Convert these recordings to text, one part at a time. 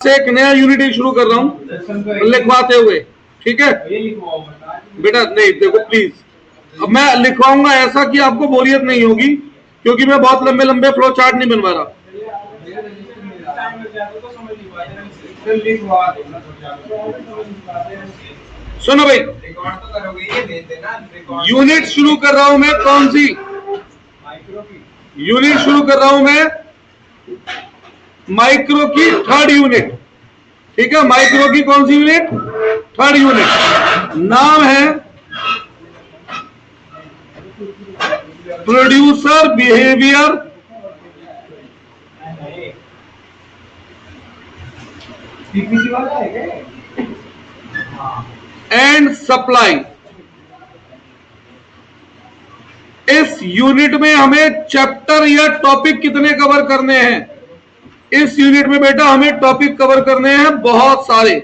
से एक नया यूनिट शुरू कर रहा हूं लिखवाते हुए, ठीक है बेटा? नहीं देखो प्लीज, अब मैं लिखवाऊंगा ऐसा कि आपको बोरियत नहीं होगी, क्योंकि मैं बहुत लंबे लंबे फ्लो चार्ट नहीं बनवा रहा। सुनो भाई, यूनिट शुरू कर रहा हूं मैं। कौन सी यूनिट शुरू कर रहा हूं मैं? माइक्रो की थर्ड यूनिट, ठीक है? माइक्रो की कौन सी यूनिट? Third unit. नाम है प्रोड्यूसर बिहेवियर एंड सप्लाई। इस यूनिट में हमें चैप्टर या टॉपिक कितने कवर करने हैं? इस यूनिट में बेटा हमें टॉपिक कवर करने हैं बहुत सारे,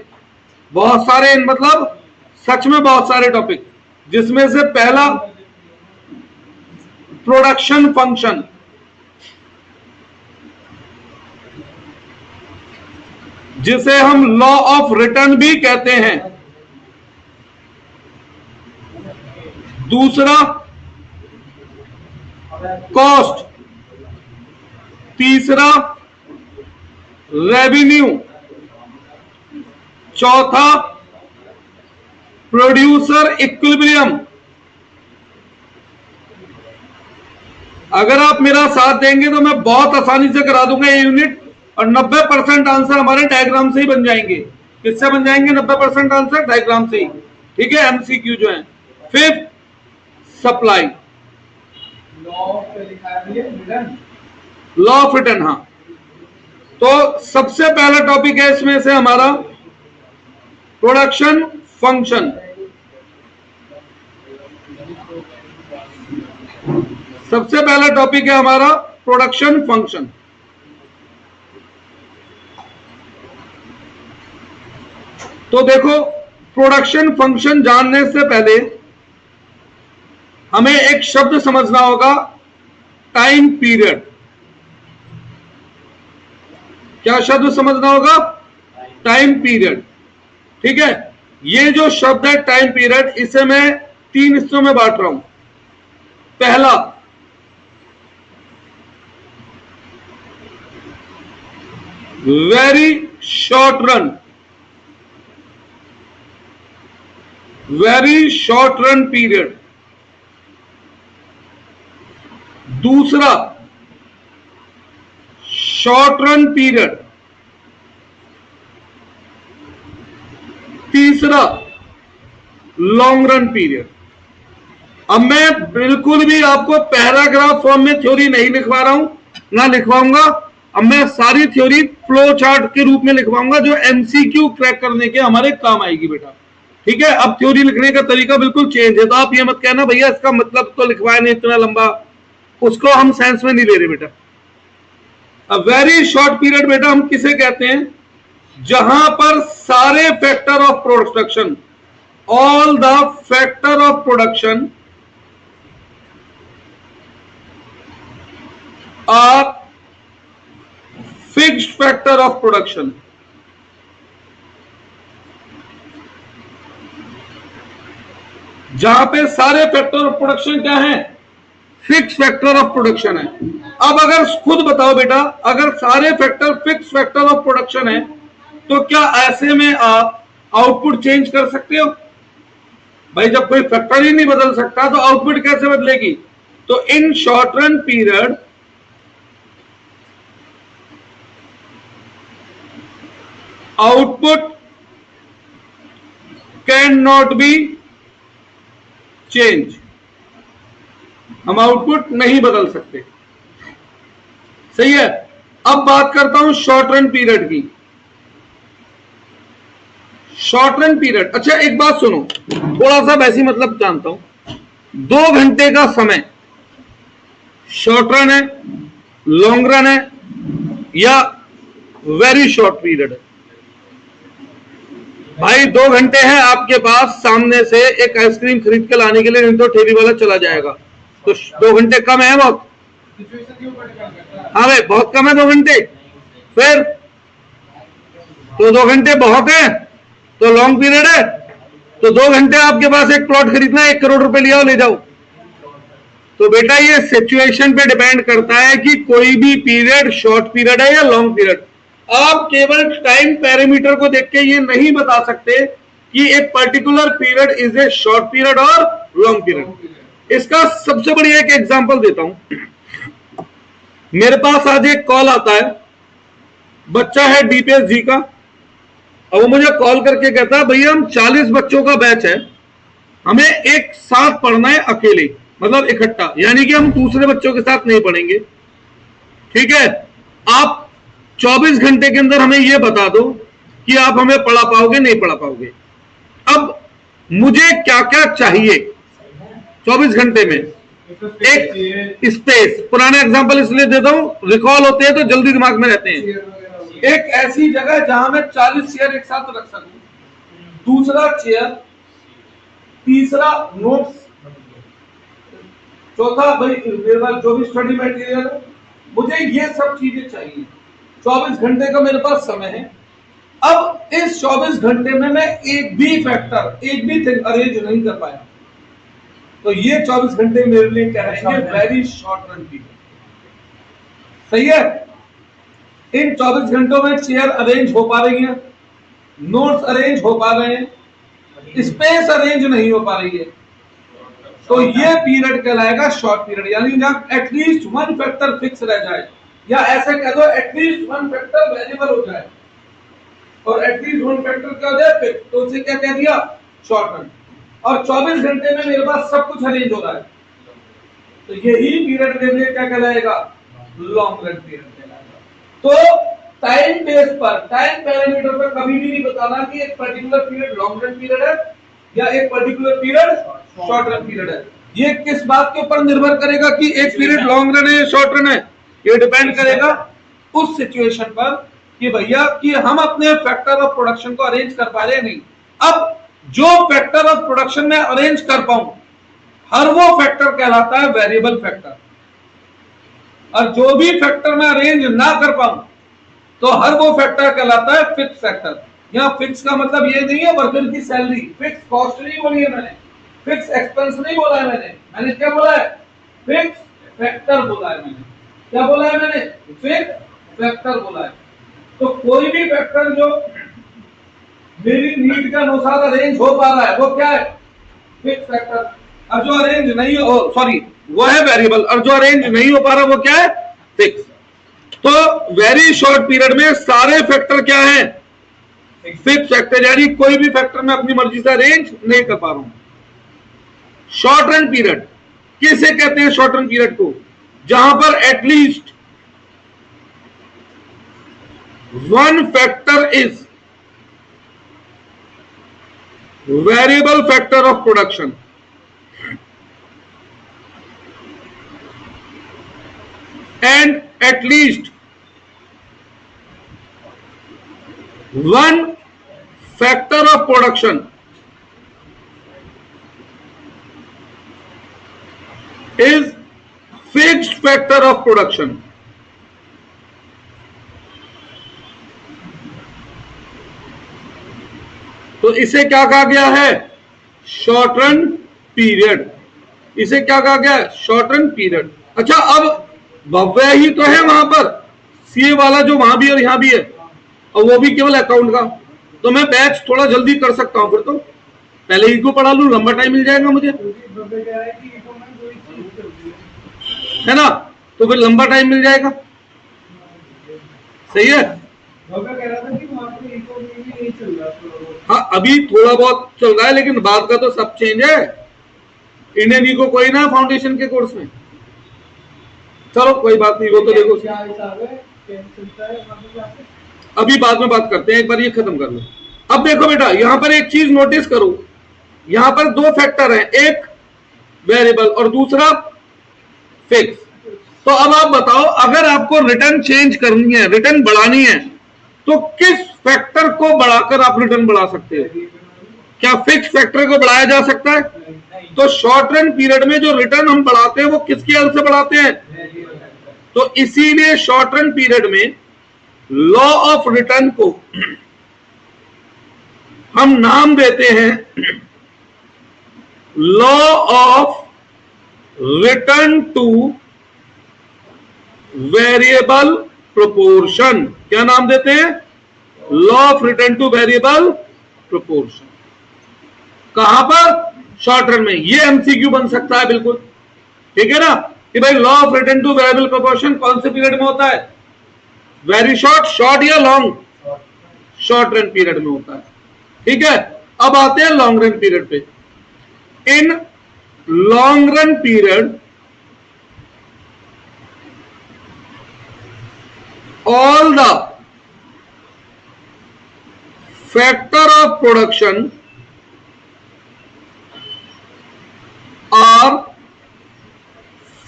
बहुत सारे, मतलब सच में बहुत सारे टॉपिक, जिसमें से पहला प्रोडक्शन फंक्शन, जिसे हम लॉ ऑफ रिटर्न भी कहते हैं। दूसरा कॉस्ट, तीसरा रेवेन्यू, चौथा प्रोड्यूसर इक्विलिब्रियम। अगर आप मेरा साथ देंगे तो मैं बहुत आसानी से करा दूंगा ये यूनिट, और 90% आंसर हमारे डायग्राम से ही बन जाएंगे। किससे बन जाएंगे 90% आंसर? डायग्राम से ही, ठीक है? एमसीक्यू जो है। Fifth supply, law of return. हाँ, तो सबसे पहला टॉपिक है इसमें से हमारा प्रोडक्शन फंक्शन। सबसे पहला टॉपिक है हमारा प्रोडक्शन फंक्शन। तो देखो, प्रोडक्शन फंक्शन जानने से पहले हमें एक शब्द समझना होगा, टाइम पीरियड। क्या शब्द समझना होगा? टाइम पीरियड, ठीक है? ये जो शब्द है टाइम पीरियड, इसे मैं 3 हिस्सों में बांट रहा हूं। पहला, very short run, very short run period. दूसरा शॉर्ट रन पीरियड। तीसरा लॉन्ग रन पीरियड। अब मैं बिल्कुल भी आपको पैराग्राफ फॉर्म में थ्योरी नहीं लिखवा रहा हूं, ना लिखवाऊंगा। अब मैं सारी थ्योरी फ्लो चार्ट के रूप में लिखवाऊंगा, जो एमसीक्यू क्रैक करने के हमारे काम आएगी बेटा, ठीक है? अब थ्योरी लिखने का तरीका बिल्कुल चेंज है, तो आप ये मत कहना भैया इसका मतलब तो लिखवाया नहीं इतना लंबा, उसको हम साइंस में नहीं ले रहे बेटा। अब वेरी शॉर्ट पीरियड बेटा हम किसे कहते हैं? जहां पर सारे factor of production, all the factor of production are fixed factor of production. जहां पे सारे फैक्टर ऑफ प्रोडक्शन क्या है? फिक्स फैक्टर ऑफ प्रोडक्शन है। अब अगर खुद बताओ बेटा, अगर सारे factor fix factor of production है, तो क्या ऐसे में आप आउटपुट चेंज कर सकते हो? भाई जब कोई फैक्टर ही नहीं बदल सकता तो आउटपुट कैसे बदलेगी? तो in short run period output can not be change. हम आउटपुट नहीं बदल सकते, सही है? अब बात करता हूं शॉर्ट रन पीरियड की। शॉर्ट रन पीरियड, अच्छा एक बात सुनो, थोड़ा सा वैसी मतलब जानता हूं। 2 घंटे का समय शॉर्ट रन है, लॉन्ग रन है, या वेरी शॉर्ट पीरियड है? भाई 2 घंटे हैं आपके पास सामने से एक आइसक्रीम खरीद के लाने के लिए, नहीं तो ठेली वाला चला जाएगा, तो 2 घंटे कम है बहुत? हाँ भाई बहुत कम है 2 घंटे। फिर तो 2 घंटे बहुत है, तो लॉन्ग पीरियड है, तो 2 घंटे आपके पास एक प्लॉट खरीदना है, 1 करोड़ रुपए लिया ले जाओ। तो बेटा ये सिचुएशन पे डिपेंड करता है कि कोई भी पीरियड शॉर्ट पीरियड है या लॉन्ग पीरियड। आप केवल टाइम पैरामीटर को देख के ये नहीं बता सकते कि एक particular period is a short period और लॉन्ग पीरियड। इसका सबसे बढ़िया एक एग्जांपल देता हूं। मेरे पास आज एक कॉल आता है, बच्चा है डीपीएसजी का, और वो मुझे कॉल करके कहता है भैया हम 40 बच्चों का बैच है, हमें एक साथ पढ़ना है अकेले, मतलब इकट्ठा, यानी कि हम दूसरे बच्चों के साथ नहीं पढ़ेंगे। ठीक है, आप 24 घंटे के अंदर हमें यह बता दो कि आप हमें पढ़ा पाओगे नहीं पढ़ा पाओगे। अब मुझे क्या क्या चाहिए 24 घंटे में? एक स्पेस, पुराना एग्जांपल इसलिए देता हूं, रिकॉल होते हैं तो जल्दी दिमाग में रहते हैं। एक ऐसी जगह जहां मैं 40 चेयर एक साथ रख सकूं, दूसरा चेयर, तीसरा नोट्स, चौथा भाई मेरे पास जो भी स्टडी मटेरियल है, मुझे ये सब चीजें चाहिए। 24 घंटे का मेरे पास समय है। अब इस 24 घंटे में मैं एक भी फैक्टर, एक भी थिंग अरेंज नहीं कर पाया, तो ये 24 घंटे मेरे लिए कहलाएंगे वेरी शॉर्ट रन पीरियड। सही है? इन 24 घंटों में चेयर अरेंज हो पा रही है, नोट्स अरेंज हो पा रहे हैं, स्पेस अरेंज नहीं हो पा रही है, तो ये पीरियड कहलाएगा शॉर्ट पीरियड। यानी जहां एटलीस्ट वन फैक्टर फिक्स रह जाए, या ऐसे कह दो एटलीस्ट वन फैक्टर वेरिएबल हो जाए, और एटलीस्ट वन फैक्टर क्या हो जाए फिक्स, तो उसे क्या कह दिया? Short run. और 24 घंटे में मेरे पास सब कुछ अरेंज हो रहा है, तो यही पीरियड मेरे लिए क्या कहलाएगा? लॉन्ग रन पीरियड कहलाएगा। तो टाइम बेस पर, टाइम पैरामीटर पर कभी भी नहीं बताना कि एक particular period long run period है या एक particular period short run period है। ये किस बात के ऊपर निर्भर करेगा कि एक पीरियड लॉन्ग रन है या शॉर्ट रन है? ये डिपेंड करेगा उस सिचुएशन पर कि भैया कि हम अपने फैक्टर ऑफ प्रोडक्शन को अरेंज कर पा रहे हैं नहीं। अब जो फैक्टर ऑफ प्रोडक्शन में अरेंज कर पाऊं, हर वो फैक्टर कहलाता है वेरिएबल फैक्टर, और जो भी फैक्टर में अरेंज ना कर पाऊं तो हर वो फैक्टर कहलाता है फिक्स फैक्टर। यहाँ फिक्स का मतलब ये नहीं है वर्कर की सैलरी, फिक्स कॉस्ट नहीं बोली है मैंने, फिक्स एक्सपेंस नहीं बोला है मैंने क्या बोला है? फिक्स फैक्टर बोला है मैंने। क्या बोला है मैंने? फिक्स फैक्टर बोला है। तो कोई भी फैक्टर जो मेरी नीड के अनुसार अरेंज हो पा रहा है वो क्या है? Fix factor. अब जो अरेंज नहीं हो, सॉरी, वो है वेरिएबल, और जो अरेंज नहीं हो पा रहा वो क्या है? फिक्स। तो वेरी शॉर्ट पीरियड में सारे फैक्टर क्या है? फिक्स फैक्टर, यानी कोई भी फैक्टर में अपनी मर्जी से अरेंज नहीं कर पा रहा हूं। शॉर्ट रन पीरियड किसे कहते हैं? शॉर्ट रन पीरियड को जहां पर at least one factor is variable factor of production and at least one factor of production is fixed factor of production. तो इसे क्या कहा गया है? Short run period. इसे क्या कहा गया है? Short run period. अच्छा, अब भव्य ही तो है वहां पर, सीए वाला जो वहां भी और यहां भी है, और वो भी केवल अकाउंट का, तो मैं बैच थोड़ा जल्दी कर सकता हूं। फिर तो पहले ही को पढ़ा लूं, लंबा टाइम मिल जाएगा मुझे, है ना? तो फिर लंबा टाइम मिल जाएगा। सही है? हाँ, अभी थोड़ा बहुत चल रहा है, लेकिन बाद का तो सब चेंज है। इंडियन इको कोई ना फाउंडेशन के कोर्स में। चलो कोई बात नहीं, वो तो देखो अभी बाद में बात करते हैं, एक बार ये खत्म कर लो। अब देखो बेटा, यहां पर एक चीज नोटिस करो, यहां पर दो फैक्टर हैं, एक वेरिएबल और दूसरा फिक्स। तो अब आप बताओ, अगर आपको रिटर्न चेंज करनी है, रिटर्न बढ़ानी है, तो किस फैक्टर को बढ़ाकर आप रिटर्न बढ़ा सकते हो? क्या फिक्स फैक्टर को बढ़ाया जा सकता है? तो शॉर्ट रन पीरियड में जो रिटर्न हम बढ़ाते हैं वो किसकी हेल्प से बढ़ाते हैं? तो इसीलिए शॉर्ट रन पीरियड में लॉ ऑफ रिटर्न को हम नाम देते हैं law of return two variable proportion. क्या नाम देते हैं? Law of return two variable proportion. कहां पर? शॉर्ट रन में। ये एमसीक्यू बन सकता है बिल्कुल, ठीक है ना, कि भाई law of return two variable proportion कौन से पीरियड में होता है? वेरी शॉर्ट, शॉर्ट या लॉन्ग? शॉर्ट रन पीरियड में होता है, ठीक है। अब आते हैं लॉन्ग रन पीरियड पे। In long run period all the factor of production are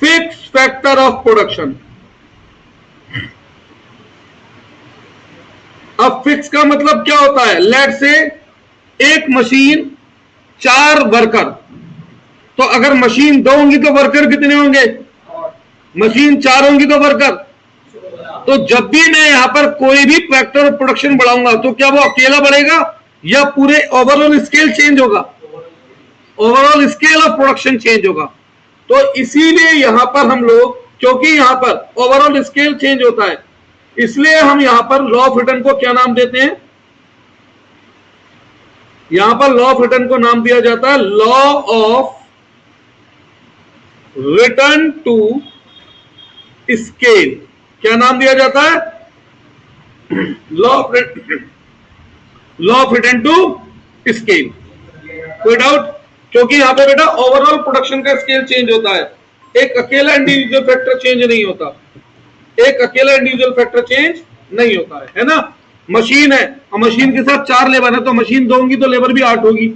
fixed factor of production। अब फिक्स का मतलब क्या होता है? लेट से एक मशीन 4 वर्कर, तो अगर मशीन 2 होंगी तो वर्कर कितने होंगे? मशीन 4 होंगी तो वर्कर। तो जब भी मैं यहां पर कोई भी फैक्टर ऑफ प्रोडक्शन बढ़ाऊंगा तो क्या वो अकेला बढ़ेगा या पूरे ओवरऑल स्केल चेंज होगा? Overall scale of production change होगा। तो इसीलिए यहां पर हम लोग, क्योंकि यहां पर ओवरऑल स्केल चेंज होता है, इसलिए हम यहां पर लॉ ऑफ रिटर्न को क्या नाम देते हैं? यहां पर लॉ ऑफ रिटर्न को नाम दिया जाता है law of return to scale. क्या नाम दिया जाता है? Law of return to scale. कोई डाउट? क्योंकि यहां पे बेटा ओवरऑल प्रोडक्शन का स्केल चेंज होता है, एक अकेला इंडिविजुअल फैक्टर चेंज नहीं होता, एक अकेला इंडिविजुअल फैक्टर चेंज नहीं होता है ना। मशीन है और मशीन के साथ 4 लेबर है, तो मशीन 2 होंगी तो लेबर भी 8 होगी,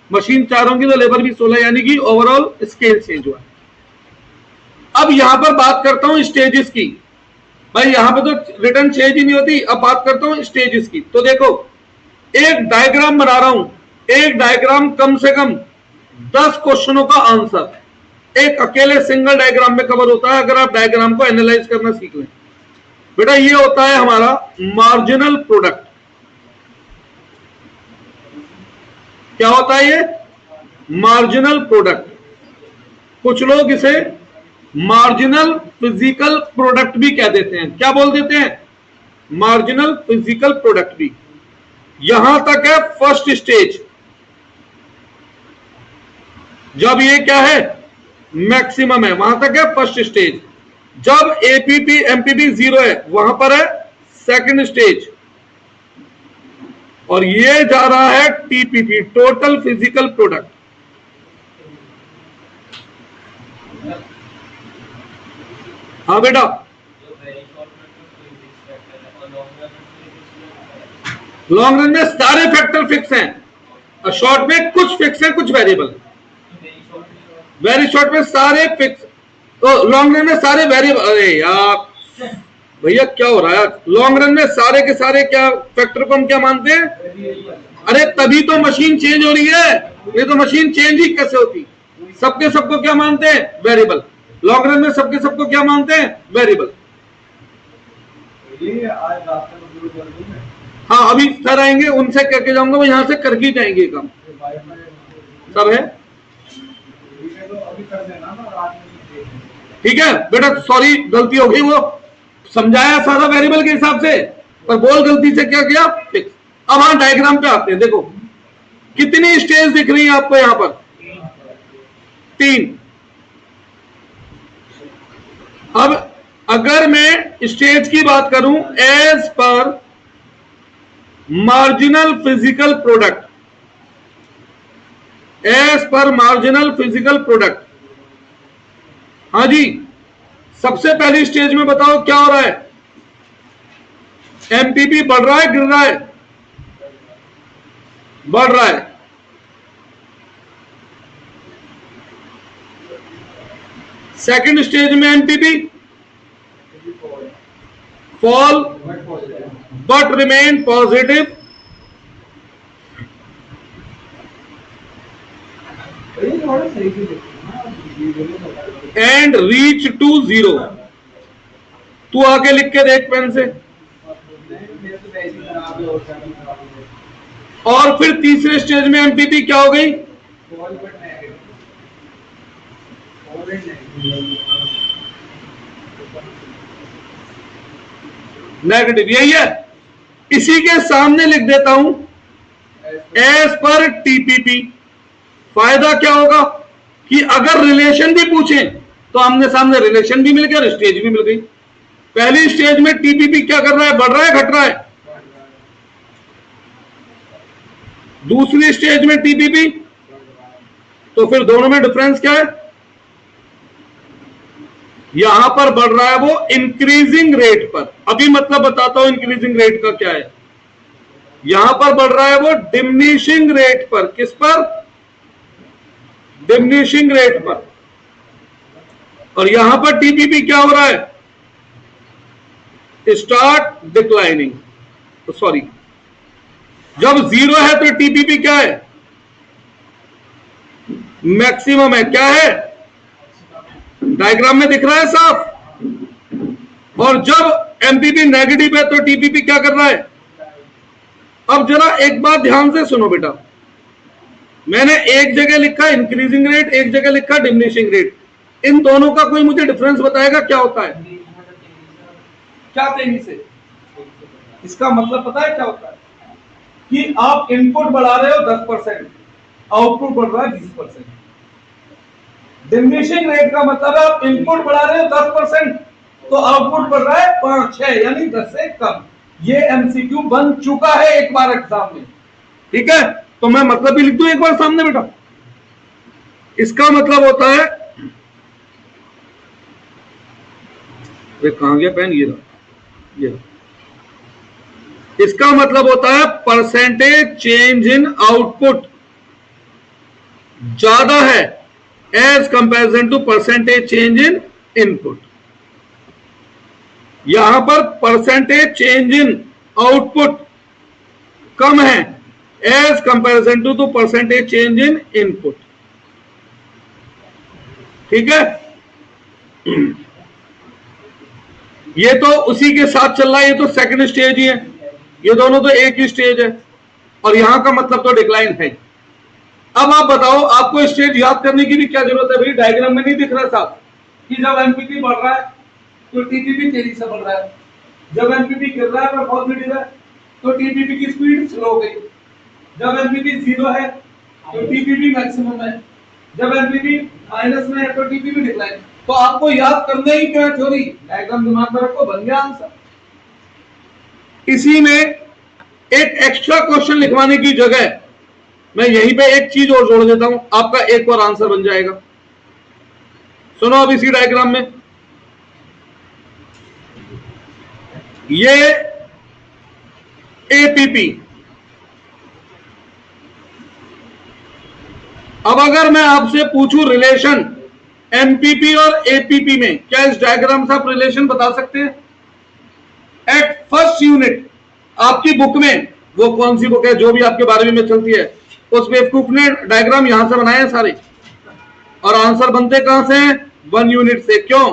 मशीन 4 होंगी तो लेबर भी 16, यानी कि ओवरऑल स्केल चेंज हुआ। अब यहां पर बात करता हूं स्टेजेस की। भाई यहां पे तो रिटर्न चेंज ही नहीं होती। अब बात करता हूं स्टेजेस की। तो देखो, एक डायग्राम बना रहा हूं, एक डायग्राम कम से कम 10 क्वेश्चनों का आंसर एक अकेले सिंगल डायग्राम में कवर होता है, अगर आप डायग्राम को एनालाइज करना सीख लें। बेटा ये होता है हमारा मार्जिनल प्रोडक्ट। क्या होता है ये? Marginal product. कुछ लोग इसे मार्जिनल फिजिकल प्रोडक्ट भी कह देते हैं। क्या बोल देते हैं? मार्जिनल फिजिकल प्रोडक्ट भी। यहां तक है फर्स्ट स्टेज, जब ये क्या है? मैक्सिमम है, वहां तक है फर्स्ट स्टेज। जब एपीपी एमपीपी 0 है, वहां पर है सेकंड स्टेज। और ये जा रहा है टीपीपी, टोटल फिजिकल प्रोडक्ट। हाँ बेटा, लॉन्ग रन में सारे फैक्टर फिक्स हैं और शॉर्ट में कुछ फिक्स हैं, कुछ वेरिएबल। वेरी शॉर्ट में सारे फिक्स, तो लॉन्ग रन में सारे वेरिएबल। अरे यार भैया क्या हो रहा है? लॉन्ग रन में सारे के सारे क्या फैक्टर को हम क्या मानते हैं? अरे तभी तो मशीन चेंज हो रही है, ये तो मशीन चेंज ही कैसे होती? सबके सबको क्या मानते हैं? वेरिएबल। लॉन्ग रन में सबके सबको क्या मानते हैं? वेरिएबल। हाँ अभी सर आएंगे, उनसे कह के जाऊंगा, वो यहां से करके जाएंगे काम। सब है ठीक है बेटा, सॉरी गलती हो गई, वो समझाया सारा वेरिएबल के हिसाब से, पर बोल गलती से क्या किया? फिक्स। अब हाँ डायग्राम पे आते हैं। देखो कितनी स्टेज दिख रही है आपको यहां पर? 3। अब अगर मैं स्टेज की बात करूं as per marginal physical product, as per marginal physical product, हाँ जी, सबसे पहली स्टेज में बताओ क्या हो रहा है? एमपीपी बढ़ रहा है, गिर रहा है? बढ़ रहा है। सेकंड स्टेज में MPP fall but remain positive. And reach to 0। तू आके लिख के देख पेन से। और फिर तीसरे स्टेज में एमपीपी क्या हो गई? नेगेटिव। यही है, इसी के सामने लिख देता हूं एज पर टीपीपी। फायदा क्या होगा कि अगर रिलेशन भी पूछें तो आमने सामने रिलेशन भी मिल गया और स्टेज भी मिल गई। पहली स्टेज में टीपीपी क्या कर रहा है? बढ़ रहा है, घट रहा है? दूसरी स्टेज में टीपीपी, तो फिर दोनों में डिफरेंस क्या है? यहां पर बढ़ रहा है वो इंक्रीजिंग रेट पर। अभी मतलब बताता हूं इंक्रीजिंग रेट का क्या है। यहां पर बढ़ रहा है वो डिमिनिशिंग रेट पर। किस पर? डिमिनिशिंग रेट पर। और यहां पर टीपीपी क्या हो रहा है? Start declining. सॉरी, जब जीरो है तो टीपीपी क्या है? मैक्सिमम है। क्या है? डायग्राम में दिख रहा है साफ। और जब एमपीपी नेगेटिव है तो टीपीपी क्या कर रहा है? अब जरा एक बात ध्यान से सुनो बेटा, मैंने एक जगह लिखा इंक्रीजिंग रेट, एक जगह लिखा डिमिनिशिंग रेट। इन दोनों का कोई मुझे डिफरेंस बताएगा क्या होता है? क्या तेजी से? इसका मतलब पता है क्या होता है कि आप इनपुट बढ़ा रहे हो 10%, आउटपुट बढ़ रहा है 20%। डिमिनिशिंग रेट का मतलब है आप इनपुट बढ़ा रहे हो 10% तो आउटपुट बढ़ रहा है 5-6, यानी 10 से कम। ये एमसीक्यू बन चुका है एक बार एग्जाम में, ठीक है? तो मैं मतलब भी लिख दूं एक बार सामने बेटा। इसका मतलब होता है, कहां गया पेन? ये इसका मतलब होता है परसेंटेज चेंज इन आउटपुट ज्यादा है as comparison to percentage change in input. यहां पर परसेंटेज चेंज इन आउटपुट कम है as comparison to percentage change in input, ठीक है? ये तो उसी के साथ चल रहा है, ये तो सेकंड स्टेज ही है, ये दोनों तो एक ही स्टेज है। और यहां का मतलब तो डिक्लाइन है। अब आप बताओ, आपको स्टेज याद करने की भी क्या जरूरत है भाई? डायग्राम में नहीं दिख रहा साहब कि जब एमपीपी बढ़ रहा है तो टीपीपी तेजी से बढ़ रहा है, जब एमपीपी गिर रहा है और पॉजिटिव है तो टीपीपी की स्पीड स्लो हो गई, जब एमपीपी जीरो है तो टीपीपी मैक्सिमम है, जब एमपीपी माइनस में है तो टीपीपी डिक्लाइन। तो आपको याद करने ही क्या थ्योरी? डायग्राम दिमाग में रखो, बन गया आंसर। इसी में एक एक्स्ट्रा क्वेश्चन लिखवाने की जगह मैं यहीं पे एक चीज और जोड़ देता हूं, आपका एक और आंसर बन जाएगा। सुनो अब इसी डायग्राम में, ये एपीपी। अब अगर मैं आपसे पूछूं रिलेशन एमपीपी और एपीपी में, क्या इस डायग्राम से आप रिलेशन बता सकते हैं? एट फर्स्ट यूनिट आपकी बुक में, वो कौन सी बुक है जो भी आपके 12वीं में चलती है, उस बेवकूफ ने डायग्राम यहां से बनाए हैं सारे, और आंसर बनते कहां से हैं? 1 यूनिट से। क्यों?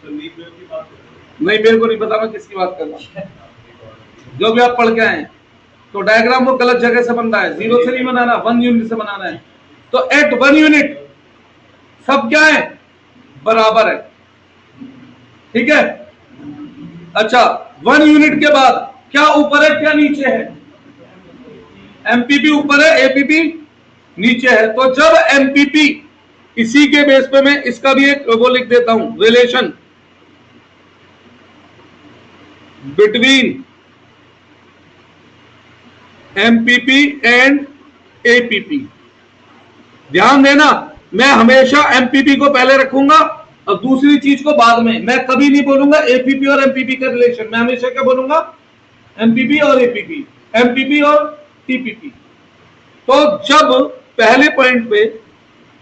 नहीं, मेरे को नहीं पता मैं किसकी बात कर रहा हूं, जो भी आप पढ़ के आए हैं। तो डायग्राम वो गलत जगह से बन रहा है, 0 से नहीं बनाना, 1 यूनिट से बनाना है। तो एट 1 यूनिट सब क्या है? बराबर है, ठीक है? अच्छा, 1 यूनिट के बाद क्या ऊपर है क्या नीचे है? एमपीपी ऊपर है, एपीपी नीचे है। तो जब एमपीपी, इसी के बेस पे मैं इसका भी एक वो लिख देता हूं, relation between MPP and APP. ध्यान देना, मैं हमेशा एमपीपी को पहले रखूंगा और दूसरी चीज को बाद में। मैं कभी नहीं बोलूंगा एपीपी और एमपीपी का रिलेशन, मैं हमेशा क्या बोलूंगा? एमपीपी और एपीपी, एमपीपी और टीपीपी। तो जब पहले पॉइंट पे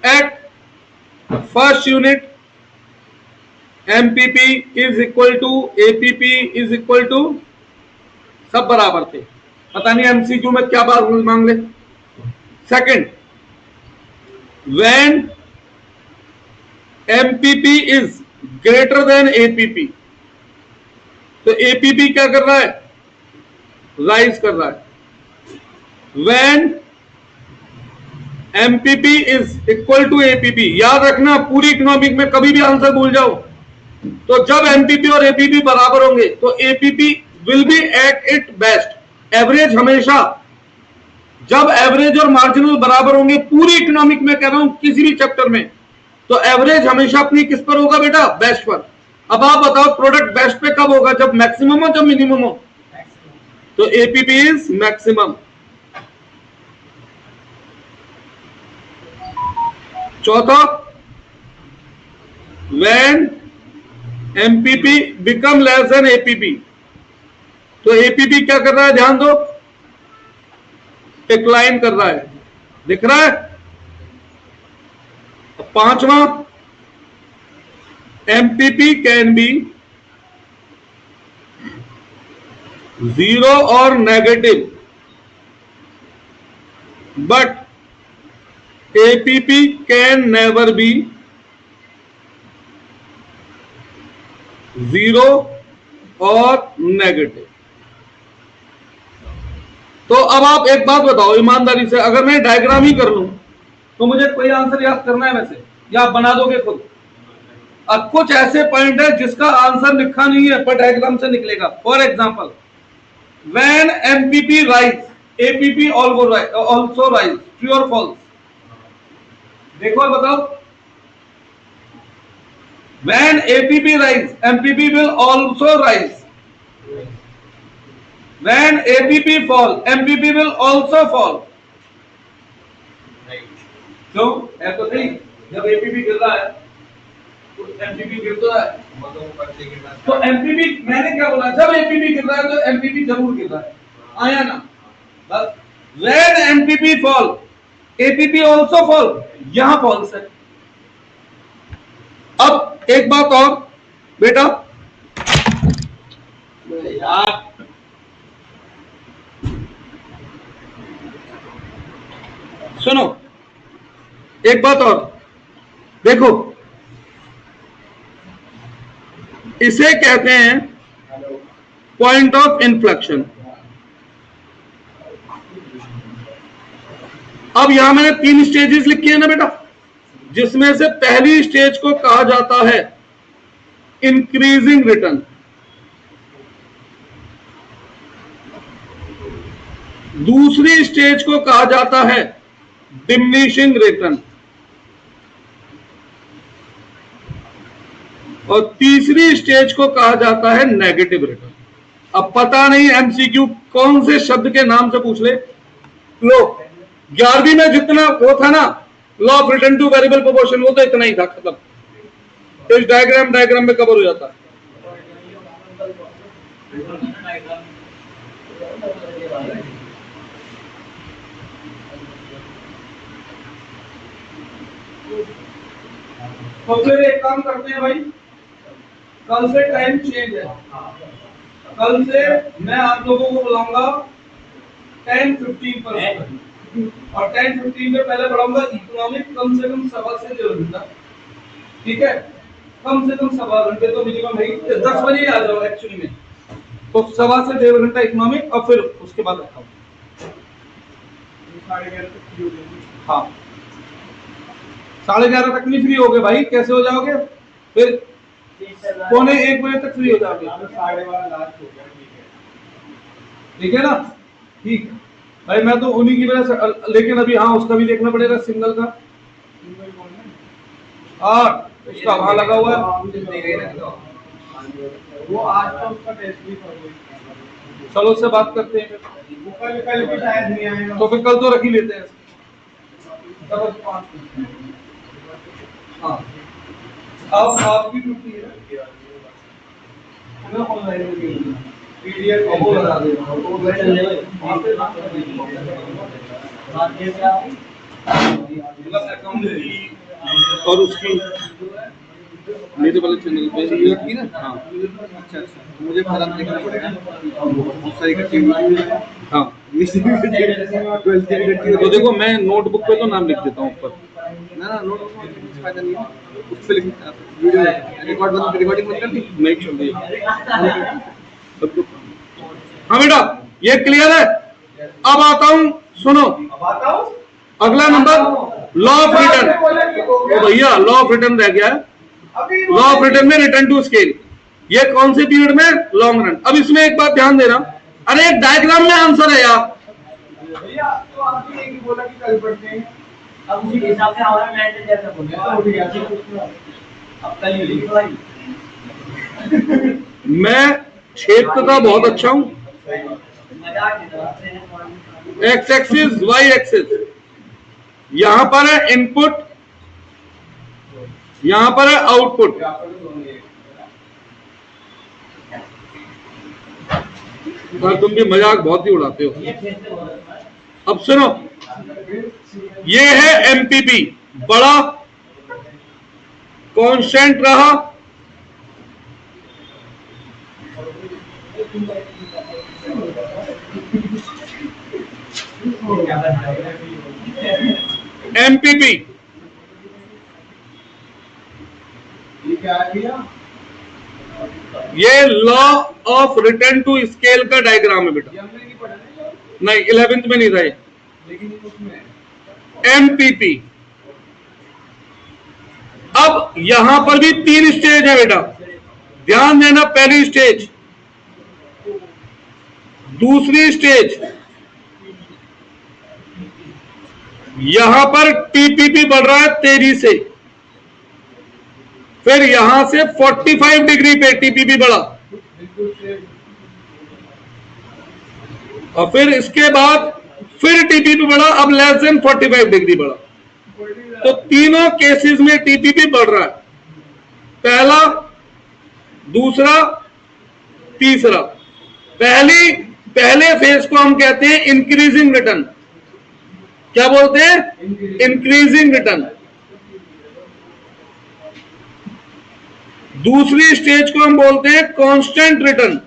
at first unit MPP is equal to APP is equal to, सब बराबर थे। पता नहीं एमसीक्यू में क्या बात मांग ले। Second, when MPP is greater than APP, तो एपीपी क्या कर रहा है? राइज कर रहा है। When MPP is equal to APP. याद रखना, पूरी इकोनॉमिक में कभी भी आंसर भूल जाओ तो जब एमपीपी और एपीपी बराबर होंगे तो APP will be at it best. Average हमेशा, जब एवरेज और मार्जिनल बराबर होंगे, पूरी इकोनॉमिक में कह रहा हूं किसी भी चैप्टर में, तो एवरेज हमेशा अपनी किस पर होगा बेटा? बेस्ट पर। अब आप बताओ प्रोडक्ट बेस्ट पे कब होगा? जब मैक्सिमम हो, जब मिनिमम हो? तो एपीपी इज मैक्सिमम। चौथा, when MPP become less than APP. तो एपीपी क्या कर रहा है? ध्यान दो, डिक्लाइन कर रहा है, दिख रहा है। पांचवा, एमपीपी कैन बी जीरो और negative, but APP can never be zero और नेगेटिव। तो अब आप एक बात बताओ ईमानदारी से, अगर मैं डायग्राम ही कर लूं तो मुझे कोई आंसर याद करना है वैसे, या आप बना दोगे खुद? अब कुछ ऐसे पॉइंट है जिसका आंसर लिखा नहीं है पर डायग्राम से निकलेगा। For example, when MPP rise, APP also rise, true और फॉल्स? देखो और बताओ। When APP rise, MPP will also rise. When APP fall, MPP will also fall. क्यों? है तो सही। जब APP गिर रहा है तो MPP गिर तो रहा है। तो MPP, मैंने क्या बोला? जब APP गिर रहा है तो MPP जरूर गिर रहा है, आया ना? बस। When MPP fall, APP also fall. यहां false है। अब एक बात और बेटा, यार सुनो, एक बात और देखो, इसे कहते हैं पॉइंट ऑफ इन्फ्लेक्शन। अब यहां मैंने 3 स्टेजेस लिखी है ना बेटा, जिसमें से पहली स्टेज को कहा जाता है इंक्रीजिंग रिटर्न, दूसरी स्टेज को कहा जाता है डिमिनिशिंग रिटर्न, और तीसरी स्टेज को कहा जाता है नेगेटिव रिटर्न। अब पता नहीं एमसीक्यू कौन से शब्द के नाम से पूछ ले। लो 11वीं में जितना वो था ना, law of return two variable proportion, वो तो इतना ही था, खत्म। तो इस डायग्राम में कवर हो जाता है। तो फिर एक काम करते हैं भाई, कल से टाइम चेंज है। कल से मैं आप लोगों को बुलाऊंगा 10:15 पर, और 10:15 में पहले पढ़ाऊंगा इकोनॉमिक, कम से कम 1.25 घंटा, ठीक है? कम से कम 1.25 घंटे तो मिनिमम है। 10 बजे आ जाओ एक्चुअली में, तो 1.25 से 1.5 घंटा इकोनॉमिक, और फिर उसके बाद रखा। हाँ 11:30 तक नहीं फ्री हो गए भाई, कैसे हो जाओगे? फिर 1:45 बजे तक फ्री हो जाओगे। 12:30 लास्ट हो गया, ठीक है ना? ठीक है भाई, मैं तो उन्हीं की वजह से, लेकिन अभी हाँ उसका भी देखना पड़ेगा, सिंगल का। और उसका वहां लगा हुआ है, वो आज तो उसका टेस्ट भी कर। चलो उससे बात करते हैं, कल भी शायद नहीं आएगा, तो फिर कल तो रख ही लेते हैं। हाँ अब आपकी छुट्टी है, ऑनलाइन पीडीएफ को लगा देना, और उसकी मेरे वाले चैनल पे की ना। हाँ अच्छा, मुझे पता देखना पड़ेगा, बहुत सारी इकट्ठी। हाँ तो देखो, मैं नोटबुक पे तो नाम लिख देता हूँ ऊपर ना, नोटबुक में फायदा नहीं है, उस पे लिख वीडियो रिकॉर्डिंग बंद कर दी, नहीं छोड़ दी। हाँ बेटा ये क्लियर है। अब आता हूं सुनो, अगला नंबर लॉ ऑफ रिटर्न। भैया लॉ ऑफ रिटर्न रह गया है। लॉ ऑफ रिटर्न में रिटर्न टू स्केल, ये कौन से पीरियड में? Long run. अब इसमें एक बात ध्यान देना, अरे एक डायग्राम में आंसर है यार भैया। तो आपने एक बोला कि कल पढ़ते हैं, अब उसी हिसाब से हमारा मैंडेट जैसा बोल। अब कल ही लिखो भाई। मैं क्षेत्र का बहुत अच्छा हूं। एक्स एक्सिस वाई एक्सिस, यहां पर है इनपुट, यहां पर है आउटपुट। तुम भी मजाक बहुत ही उड़ाते हो। अब सुनो, ये है एमपीपी, बड़ा कांस्टेंट रहा, एमपीपी ये law of return to scale का डायग्राम है बेटा। नहीं 11th में नहीं था ये। एमपीपी, अब यहां पर भी 3 स्टेज है बेटा, ध्यान देना। पहली स्टेज, दूसरी स्टेज, यहां पर टीपीपी बढ़ रहा है तेजी से, फिर यहां से 45 डिग्री पे टीपीपी बढ़ा, और फिर इसके बाद फिर टीपीपी बढ़ा, अब लेस देन 45 डिग्री बढ़ा। तो तीनों केसेस में टीपीपी बढ़ रहा है, पहला, दूसरा, तीसरा। पहले फेज को हम कहते हैं इंक्रीजिंग रिटर्न। क्या बोलते हैं? Increasing return. दूसरी स्टेज को हम बोलते हैं कांस्टेंट रिटर्न।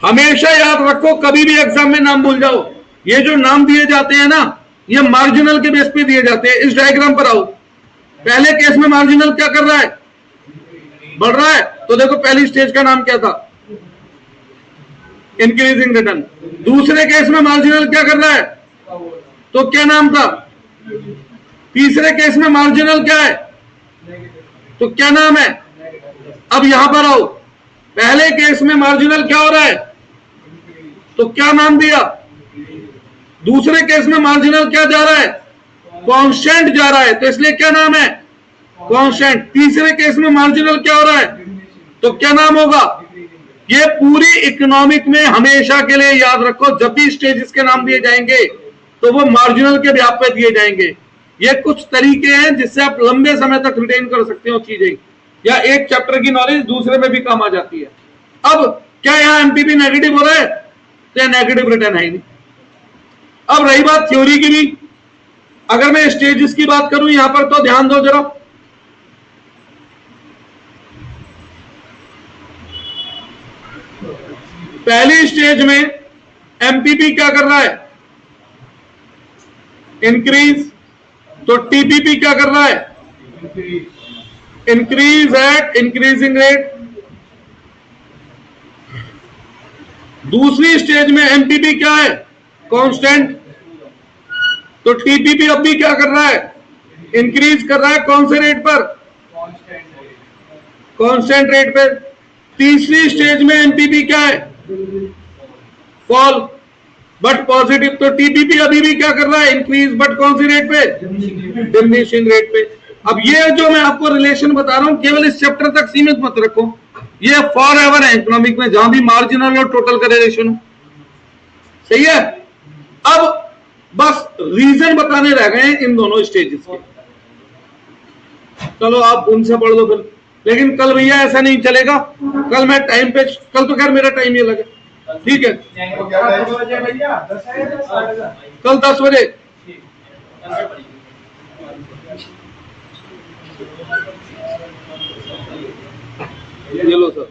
हमेशा याद रखो, कभी भी एग्जाम में नाम भूल जाओ, ये जो नाम दिए जाते हैं ना, ये मार्जिनल के बेस पे दिए जाते हैं। इस डायग्राम पर आओ, पहले केस में मार्जिनल क्या कर रहा है? बढ़ रहा है। तो देखो पहली स्टेज का नाम क्या था? Increasing return. दूसरे केस में मार्जिनल क्या कर रहा है? तो क्या नाम था? तीसरे केस में मार्जिनल क्या है? तो क्या नाम है? अब यहां पर आओ, पहले केस में मार्जिनल क्या हो रहा है? तो क्या नाम दिया? दूसरे केस में मार्जिनल क्या जा रहा है? कांस्टेंट जा रहा है, तो इसलिए क्या नाम है? कांस्टेंट। तीसरे केस में मार्जिनल क्या हो रहा है? तो क्या नाम होगा? ये पूरी इकोनॉमिक में हमेशा के लिए याद रखो, जब भी स्टेजेस के नाम दिए जाएंगे तो वो मार्जिनल के व्याप पे दिए जाएंगे। ये कुछ तरीके हैं जिससे आप लंबे समय तक रिटेन कर सकते हो चीजें, या एक चैप्टर की नॉलेज दूसरे में भी काम आ जाती है। अब क्या यहां एमपीपी नेगेटिव हो रहा है? तो नेगेटिव रिटर्न है ही नहीं। अब रही बात थ्योरी की भी, अगर मैं स्टेजेस की बात करूं यहां पर, तो ध्यान दो जरा। पहली स्टेज में एमपीपी क्या कर रहा है? इंक्रीज। तो टीपीपी क्या कर रहा है? Increase at increasing rate. दूसरी स्टेज में एमपीपी क्या है? कांस्टेंट। तो टीपीपी अब भी क्या कर रहा है? इंक्रीज कर रहा है। कौन से रेट पर? कांस्टेंट रेट पे। तीसरी स्टेज में एमपीपी क्या है? Fall but positive. तो टीपीपी अभी भी क्या कर रहा है? इंक्रीज, बट कौन सी रेट पे? डिमिनिशिंग रेट पे। अब ये जो मैं आपको रिलेशन बता रहा हूं, केवल इस चैप्टर तक सीमित मत रखो, ये फॉर एवर है इकोनॉमिक में, जहां भी मार्जिनल और टोटल का रिलेशन हो। सही है। अब बस रीजन बताने रह गए इन दोनों स्टेजेस के। चलो आप उनसे पढ़ लो फिर, लेकिन कल भैया ऐसा नहीं चलेगा। कल मैं टाइम पे, कल तो खैर मेरा टाइम ये लगे, ठीक है? कल 10 बजे। ये लो सर।